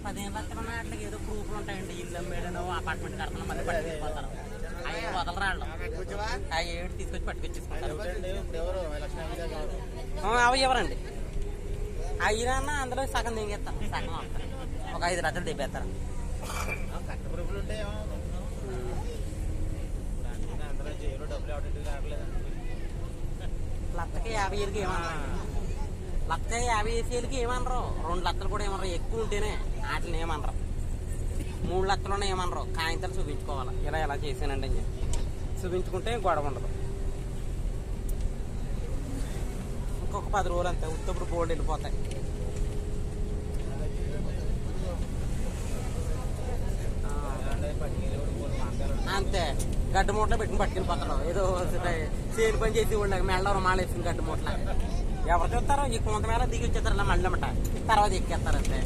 15 లక్షలు ఉన్న వాటికి ఏదో ప్రూఫ్లు ఉంటాయండి. ఇల్లు అమ్మేడను అపార్ట్మెంట్ కడుతున్నాం మళ్ళీ పట్టుకెళ్ళిపోతారు. అవి వదలరాళ్ళు ఆ ఏడు తీసుకొచ్చి పట్టుకొచ్చేసుకుంటారు. అవి ఎవరండి అయినా అందులో సగం దిగేస్తారు, సగం వస్తారు, ఒక 5 లక్షలు దిగేస్తారు. లక్షకి 50,000కి ఏమన్నారు, 1,50,000కి ఏమనరు, 2 లక్షలు కూడా ఏమనరు. ఎక్కువ ఉంటేనే వాటిని ఏమనరు, 3 లక్షలునే ఏమనరు. కాగితాలు చూపించుకోవాలి, ఇలా ఎలా చేశానండి అని చెప్పి చూపించుకుంటే గొడవ ఉండదు. ఇంకొక 10 రోజులు అంతే, ఉత్తప్పుడు బోర్డు వెళ్ళిపోతాయి అంతే. గడ్డ మూటలో పెట్టుకుని పట్టుకెళ్ళిపోతారు. ఏదో చేను పని చేసి ఉండే మెళ్ళవరం మాల వేసుకుని గడ్డ మూటల ఎవరు చూస్తారో ఈ కొంత మేర దిగి వచ్చేస్తారు, ఇలా మళ్ళీ తర్వాత ఎక్కేస్తారు అంతే.